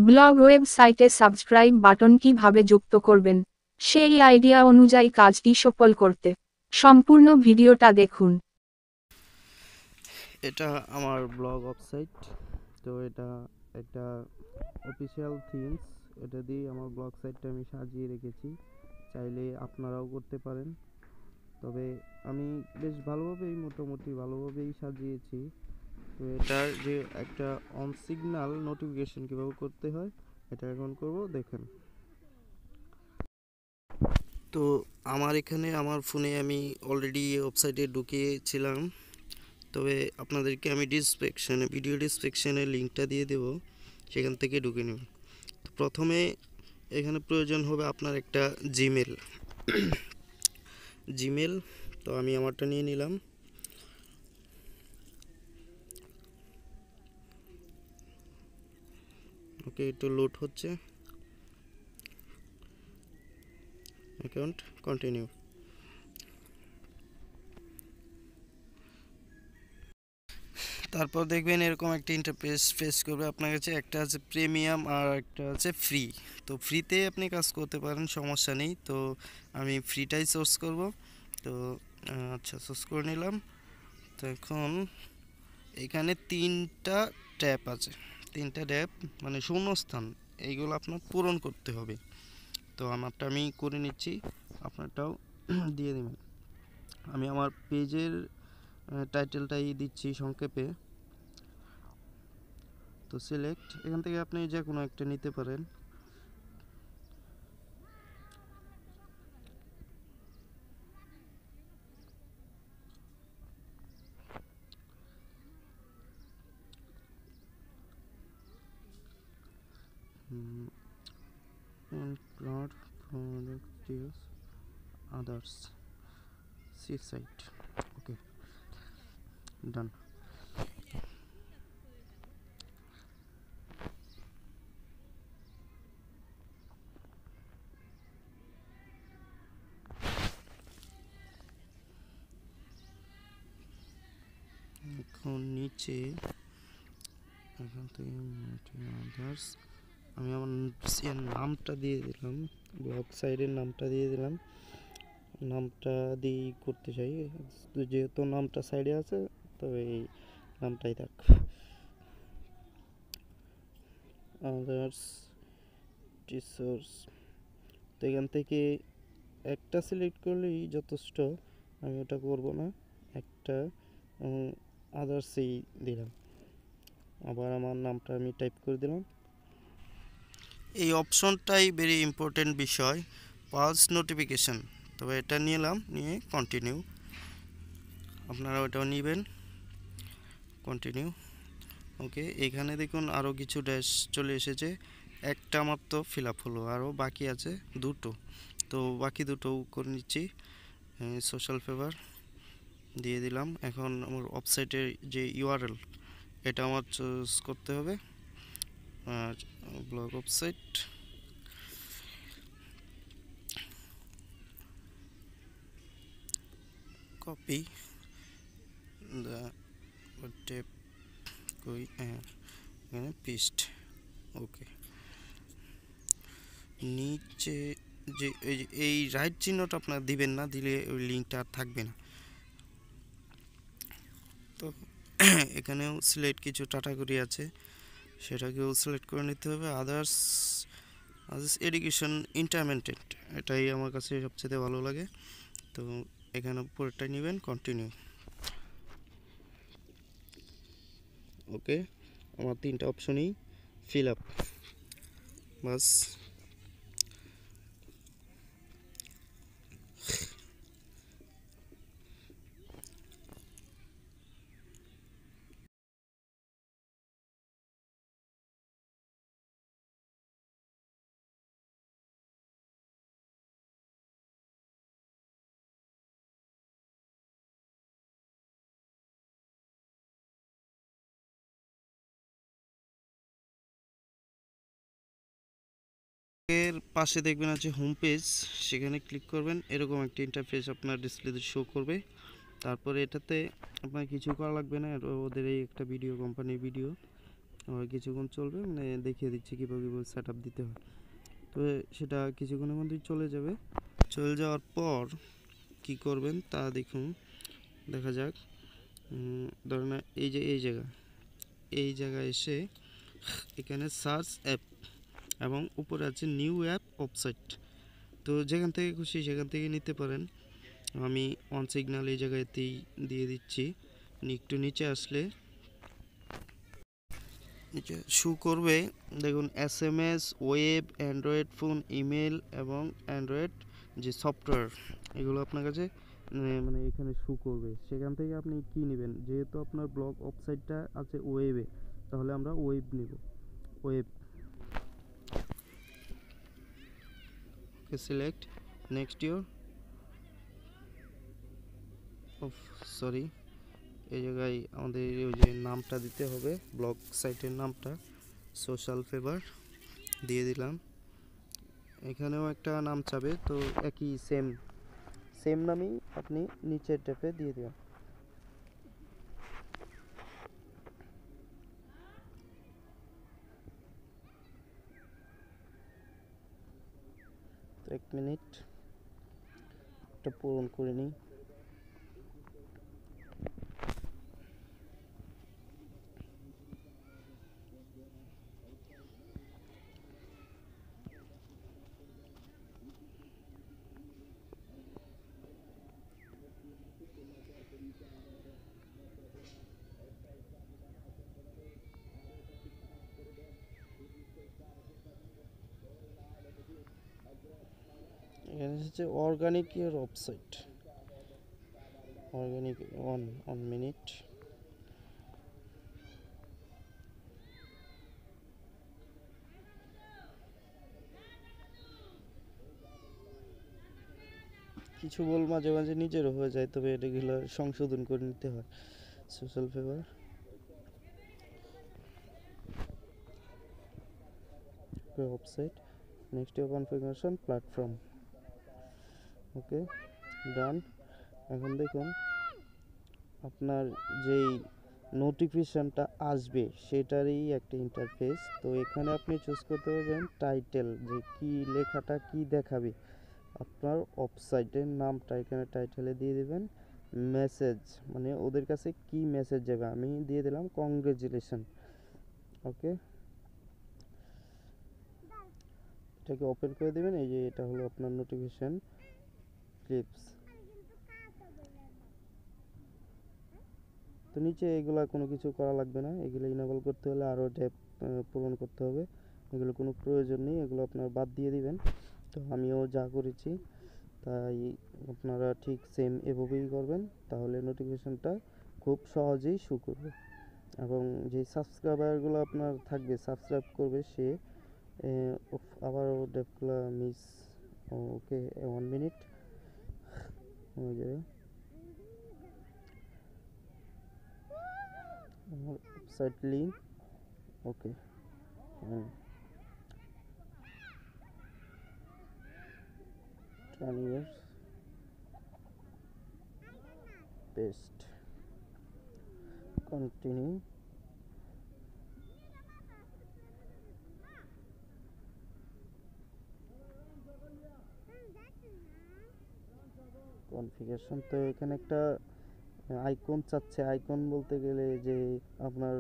Blog ওয়েবসাইটে subscribe button কিভাবে যুক্ত করবেন সেই আইডিয়া অনুযায়ী কাজটি সফল করতে সম্পূর্ণ ভিডিওটা দেখুন। এটা আমার ব্লগ ওয়েবসাইট। তো এটা একটা অফিসিয়াল থিমস, এটা দিয়ে আমার ব্লগ সাইটটা আমি সাজিয়ে রেখেছি। চাইলে আপনারাও করতে পারেন, তবে আমি বেশ মোটামুটি ভালোভাবেই সাজিয়েছি। তো এটার যে একটা অন সিগন্যাল নোটিফিকেশন কীভাবে করতে হয় এটা এখন করব, দেখেন। তো আমার এখানে আমার ফোনে আমি অলরেডি ওয়েবসাইটে ঢুকিয়েছিলাম, তবে আপনাদেরকে আমি ভিডিও ডিসক্রিপশনে লিঙ্কটা দিয়ে দেব, সেখান থেকে ঢুকে নেবেন। তো প্রথমে এখানে প্রয়োজন হবে আপনার একটা জিমেল। তো আমি আমারটা নিয়ে নিলাম। ওকে, একটু লোড হচ্ছে। Account continue. তারপর দেখবেন এরকম একটা ইন্টারফেস ফেস করবে আপনার কাছে। একটা আছে প্রিমিয়াম আর একটা আছে ফ্রি। তো ফ্রিতে আপনি কাজ করতে পারেন, সমস্যা নেই। তো আমি ফ্রিটাই সোর্স করব। তো আচ্ছা, সোর্স করে নিলাম। তো এখন এখানে তিনটা ট্যাব মানে শূন্যস্থান, এইগুলো আপনার পূরণ করতে হবে। তো আমারটা আমি করে নিচ্ছি, আপনারটাও দিয়ে দেবেন। আমি আমার পেজের টাইটেলটাই দিচ্ছি সংক্ষেপে। তো সিলেক্ট, এখান থেকে আপনি যে কোনো একটা নিতে পারেন। Plot productive others see site. Okay, done. এখন নিচে এখান থেকে আদার্স আমি আমার নামটা দিয়ে দিলাম, ব্লগ সাইডের নামটা দিয়ে দিলাম। নামটা দিয়েই করতে চাই, যেহেতু নামটা সাইডে আছে, তবে এই নামটাই থাক। আদার্স টিচার্স, তো এখান থেকে একটা সিলেক্ট করলেই যথেষ্ট। আমি ওটা করব না, একটা আদার্সেই দিলাম। আবার আমার নামটা আমি টাইপ করে দিলাম। এই অপশনটাই ভেরি ইম্পর্টেন্ট বিষয়, পালস নোটিফিকেশন। তবে এটা নিলাম, নিয়ে কন্টিনিউ। আপনারা ওটাও নেবেন, কন্টিনিউ। ওকে, এখানে দেখুন আরও কিছু ড্যাশ চলে এসেছে। একটা মাত্র ফিল আপ হলো, আরও বাকি আছে দুটো। তো বাকি দুটো করে নিচ্ছি। সোশ্যাল ফেভার দিয়ে দিলাম। এখন আমার ওয়েবসাইটের যে ইউআরএল, এটা আমার চুজ করতে হবে। আর blog website, copy the tape কই এখানে পেস্ট। ওকে, নিচে যে এই রাইট চিহ্নটা আপনার দিবেন না, দিলে ওই লিঙ্কটা আর থাকবে না। তো এখানেও সিলেক্ট কিছু ক্যাটাগরি আছে, সেটাকেও সিলেক্ট করে নিতে হবে। আদার্স এডুকেশন ইন্টারমিডিয়েট, এটাই আমার কাছে সবচেয়ে ভালো লাগে। তো এখানে পুরোটাই নেবেন, কন্টিনিউ। ওকে, আমার তিনটা অপশনই ফিল আপ, বাস। এর পাশে দেখবেন আছে হোম পেজ, সেখানে ক্লিক করবেন। এরকম একটা ইন্টারফেস আপনার ডিসপ্লেতে শো করবে। তারপরে এটাতে আপনার কিছু করা লাগবে না, ওদের এই একটা ভিডিও, কোম্পানির ভিডিও। আমার কিছুক্ষণ চলবে, মানে দেখিয়ে দিচ্ছি কীভাবে কীভাবে সেট আপ দিতে হয়। তো সেটা কিছুক্ষণের মধ্যেই চলে যাবে। চলে যাওয়ার পর কি করবেন তা দেখুন, দেখা যাক। ধরেন এই জায়গায় এসে এখানে সার্চ অ্যাপ এবং উপরে আছে নিউ অ্যাপ ওয়েবসাইট। তো যেখান থেকে খুশি সেখান থেকে নিতে পারেন। আমি অন সিগন্যাল এই জায়গাতেই দিয়ে দিচ্ছি। একটু নিচে আসলে নিচে শু করবে, দেখুন SMS, web, Android phone, email এবং অ্যান্ড্রয়েড যে সফটওয়্যার, এগুলো আপনার কাছে মানে এখানে শু করবে। সেখান থেকে আপনি কি নেবেন, যেহেতু আপনার ব্লগ ওয়েবসাইটটা আছে ওয়েবে, তাহলে আমরা ওয়েব নেব। Web, okay, select next your sorry, এই জায়গায় আমাদের ওই যে নামটা দিতে হবে, ব্লগ সাইটের নামটা সোশ্যাল ফেভার দিয়ে দিলাম। এখানেও একটা নাম চাবে, তো একই সেম নামই আপনি নিচের ট্যাপে দিয়ে দেবেন। তো 1 মিনিট এটা পূরণ করে নিই। এখানে হচ্ছে organic year website, organic on minute. কিছু বল মাঝে মাঝে নিজেরও হয়ে যায়, তবে এটাগুলো সংশোধন করে নিতে হয়। Social favour, website, next configuration platform, okay, done. এখন দেখুন আপনার যেই নোটিফিকেশানটা আসবে সেটারই একটা ইন্টারফেস। তো এখানে আপনি চুজ করতে পারবেন টাইটেল, যে কি লেখাটা কি দেখাবে, আপনার ওয়েবসাইটের নামটা এখানে টাইটেলে দিয়ে দেবেন। মেসেজ, মানে ওদের কাছে কি মেসেজ যাবে, আমি দিয়ে দিলাম কংগ্রেচুলেশন, ওকে। এটাকে ওপেন করে দেবেন। এই যে এটা হলো আপনার নোটিফিকেশান ক্লিপস। তো নিচে এগুলা কোনো কিছু করা লাগবে না, এগুলো ইনেবল করতে হলে আরও ট্যাব পূরণ করতে হবে, এগুলো কোনো প্রয়োজন নেই, এগুলো আপনার বাদ দিয়ে দিবেন। তো আমিও যা করেছি তাই আপনারা ঠিক সেম এভাবেই করবেন, তাহলে নোটিফিকেশানটা খুব সহজেই শো করবে। এবং যে সাবস্ক্রাইবারগুলো আপনার থাকবে, সাবস্ক্রাইব করবে, সে আবারও ট্যাবগুলো মিস, ওকে, 1 মিনিট হয়ে যাবে। আমার ওয়েবসাইট লিঙ্ক, ওকে, 10 years paste, continue, কনফিগারেশন। তো এখানে একটা আইকন চাচ্ছে, আইকন বলতে গেলে যে আপনার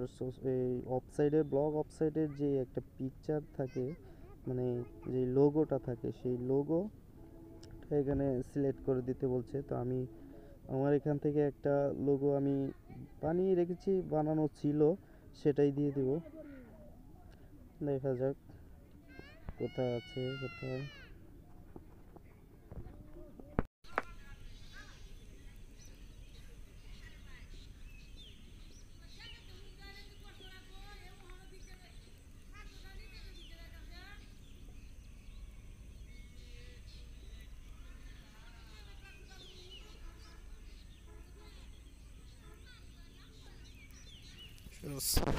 এই ওয়েবসাইটের ব্লগ ওয়েবসাইটের যে একটা পিকচার থাকে, মানে যে লোগোটা থাকে, সেই লোগো এখানে সিলেক্ট করে দিতে বলছে। তো আমি আমার এখান থেকে একটা লোগো আমি বানিয়ে রেখেছি, বানানো ছিল, সেটাই দিয়ে দিব। দেখা যাক কোথায় আছে, কোথায়।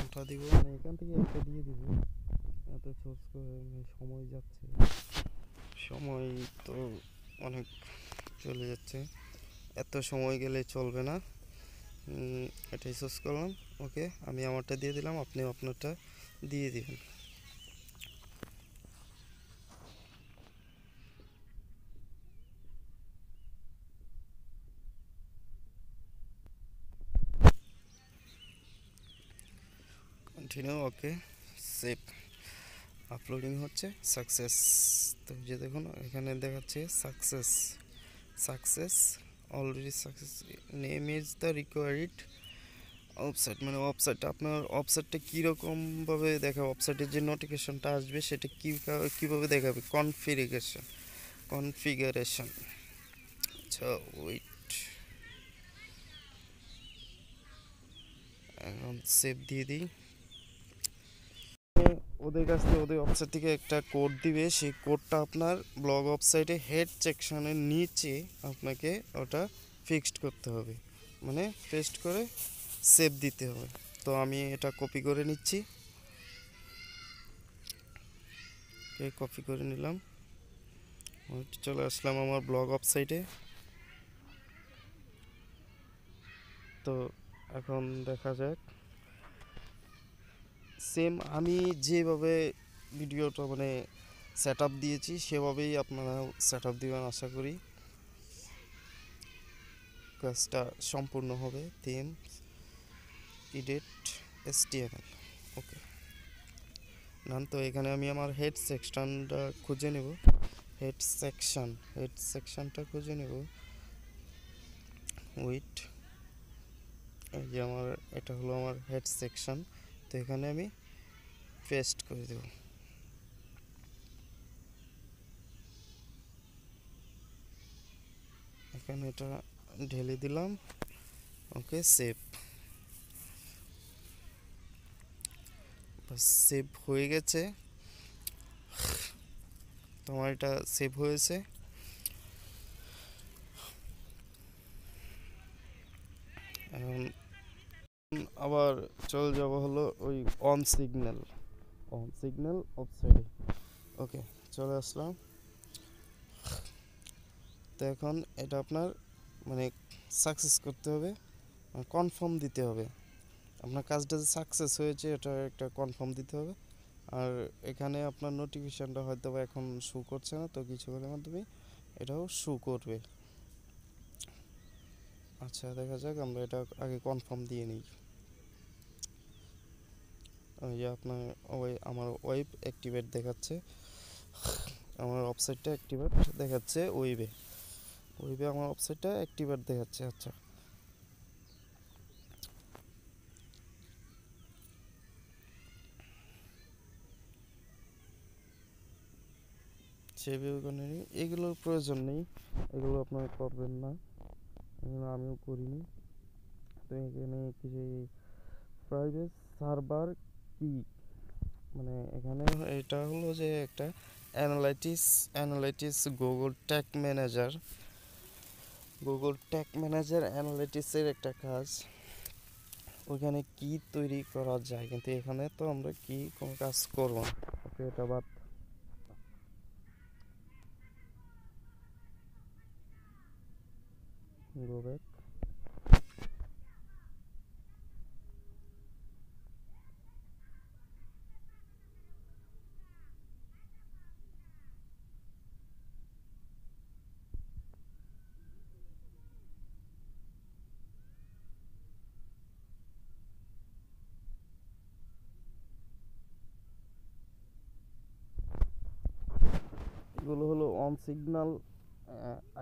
ওটা দিব, এখান থেকে একটা দিয়ে দিব। এত সোর্স করে সময় যাচ্ছে, সময় তো অনেক চলে যাচ্ছে, এত সময় গেলে চলবে না। এটাই সোর্স করলাম, ওকে, আমি আমারটা দিয়ে দিলাম, আপনিও আপনারটা দিয়ে দিবেন। Continue, okay, save. আপলোডিং হচ্ছে, সাকসেস। তো যে দেখুন এখানে দেখাচ্ছে success, success, already success. Name is the required website, মানে ওয়েবসাইটটা আপনার ওয়েবসাইটটা কীরকমভাবে দেখাবে, ওয়েবসাইটের যে নোটিফিকেশনটা আসবে সেটা কীভাবে দেখাবে, কনফিগারেশন। আচ্ছা ওয়েট, এখন সেভ দিয়ে দিই। ওদের কাছ থেকে, ওদের ওয়েবসাইট থেকে একটা কোড দিবে, সেই কোডটা আপনার ব্লগ ওয়েবসাইটে হেড সেকশনের নিচে আপনাকে ওটা ফিক্সড করতে হবে, মানে পেস্ট করে সেভ দিতে হবে। তো আমি এটা কপি করে নিচ্ছি, কপি করে নিলাম, চলে আসলাম আমার ব্লগ ওয়েবসাইটে। তো এখন দেখা যাক, সেম আমি যেভাবে ভিডিওটা মানে সেট আপ দিয়েছি সেভাবেই আপনারা সেট আপ দেবেন, আশা করি কাজটা সম্পূর্ণ হবে। থিম, এডিট, HTML, ওকে নান। তো এখানে আমি আমার হেড সেকশনটা খুঁজে নেব, হেড সেকশনটা খুঁজে নেব। উইট, এই যে আমার এটা হলো আমার হেড সেকশন। তো এখানে আমি পেস্ট করে দেব, এখানে এটা ঢেলে দিলাম, ওকে সেভ। সেভ হয়ে গেছে, তোমার এটা সেভ হয়েছে। এখন আবার চলে যাব হলো ওই অন সিগন্যাল ওয়েবসাইটে, ওকে চলে আসলাম। তো এখন এটা আপনার মানে সাকসেস করতে হবে, কনফার্ম দিতে হবে, আপনার কাজটা যে সাকসেস হয়েছে এটা একটা কনফার্ম দিতে হবে। আর এখানে আপনার নোটিফিকেশানটা হয়তো বা এখন শো করছে না, তো কিছুক্ষণের মাধ্যমে এটাও শো করবে। আচ্ছা দেখা যাক, আমরা এটা আগে কনফার্ম দিয়ে নিই। ওই যে আপনার আমার ওয়েব অ্যাক্টিভেট দেখাচ্ছে, আমার ওয়েবসাইটটা অ্যাক্টিভেট দেখাচ্ছে, ওয়েবে আমার ওয়েবসাইটটা অ্যাক্টিভেট দেখাচ্ছে। আচ্ছা সেভ ওখানে এগুলোর প্রয়োজন নেই, এগুলো আপনারা করবেন না, এগুলো আমিও করিনি। তো এখানে কিছু প্রাইভেট সার্ভার কি, মানে এখানে এটা হলো যে একটা অ্যানালাইটিস গুগল ট্যাগ ম্যানেজার অ্যানালাইটিসের একটা কাজ। ওইখানে কি তৈরি করা যায়, কিন্তু এখানে তো আমরা কি কোনো কাজ করব না, ওকে এটা বাদ। গো ব্যাক, এগুলো হলো অন সিগন্যাল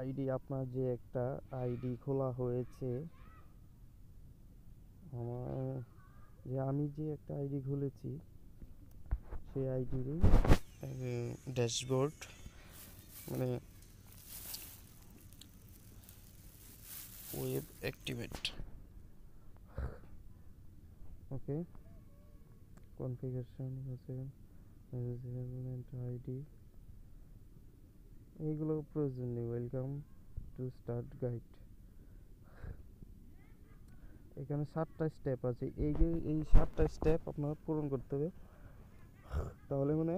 আইডি। আপনার যে একটা আইডি খোলা হয়েছে, আমার আমি যে একটা আইডি খুলেছি সেই আইডিরই ড্যাশবোর্ড, মানে ওয়েব অ্যাক্টিভেট, ওকে কনফিগারেশন হচ্ছে আইডি, এইগুলো প্রয়োজন নেই। ওয়েলকাম টু স্টার্ট গাইড, এখানে 7টা স্টেপ আছে, এই 7টা স্টেপ আপনার পূরণ করতে হবে, তাহলে মানে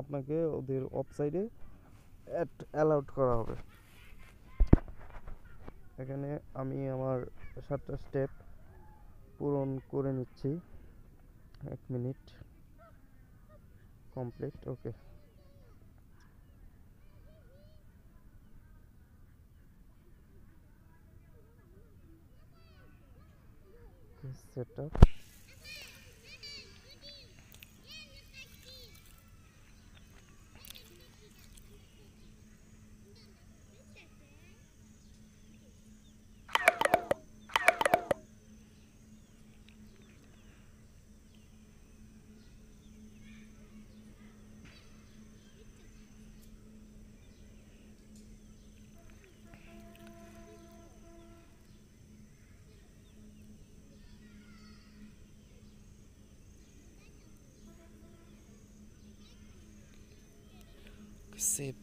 আপনাকে ওদের ওয়েবসাইটে অ্যালাউড করা হবে। এখানে আমি আমার 7টা স্টেপ পূরণ করে নিচ্ছি। 1 মিনিট কমপ্লিট। ওকে, সেট আপ। সেভ।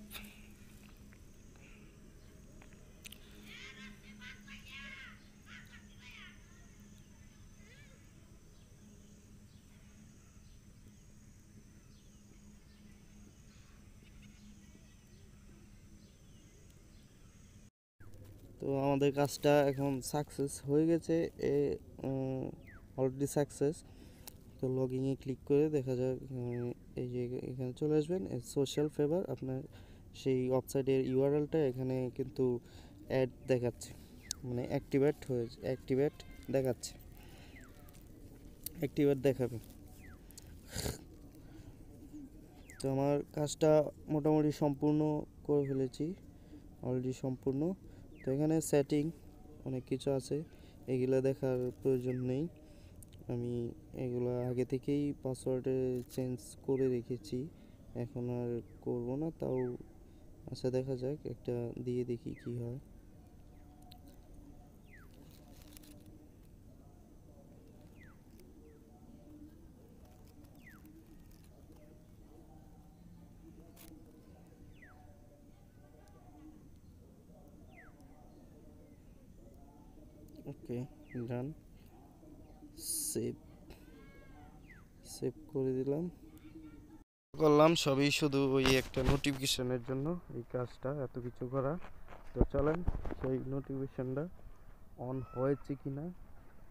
তো আমাদের কাজটা এখন সাকসেস হয়ে গেছে, অলরেডি সাকসেস। তো লগইনে ক্লিক করে দেখা যাক, এই যে এখানে চলে আসবেন, সোশ্যাল ফেভার। আপনার সেই ওয়েবসাইটের ইউআরএলটা এখানে কিন্তু অ্যাড দেখাচ্ছে, মানে অ্যাক্টিভেট দেখাচ্ছে, অ্যাক্টিভেট দেখাবে। তো আমার কাজটা মোটামুটি সম্পূর্ণ করে ফেলেছি, অলরেডি সম্পূর্ণ। তো এখানে সেটিং অনেক কিছু আছে, এগুলো দেখার প্রয়োজন নেই। আমি এগুলো আগে থেকেই পাসওয়ার্ডে চেঞ্জ করে রেখেছি, এখন আর করব না। তাও আচ্ছা, দেখা যাক, একটা দিয়ে দেখি কি হয়। ওকে, ডান। সেভ সেভ করে দিলাম, করলাম সবই শুধু ওই একটা নোটিফিকেশনের জন্য এই কাজটা এত কিছু করা। তো চলেন সেই নোটিফিকেশনটা অন হয়েছে কিনা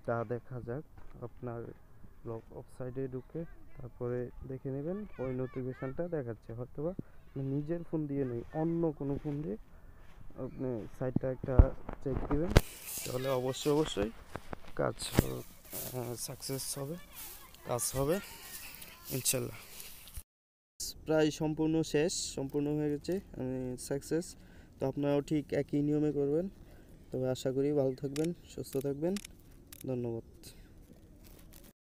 তা দেখা যাক। আপনার ওয়েবসাইটে ঢুকে তারপরে দেখে নেবেন, ওই নোটিফিকেশনটা দেখাচ্ছে। হয়তোবা নিজের ফোন দিয়ে নেই, অন্য কোনো ফোন দিয়ে আপনি সাইটটা একটা চেক দিবেন, তাহলে অবশ্যই কাজ সাকসেস হবে, কাজ হবে ইনশাল্লাহ। প্রায় সম্পূর্ণ হয়ে গেছে, আমি সাকসেস। তো আপনারাও ঠিক একই নিয়মে করবেন। তবে আশা করি ভালো থাকবেন, সুস্থ থাকবেন। ধন্যবাদ।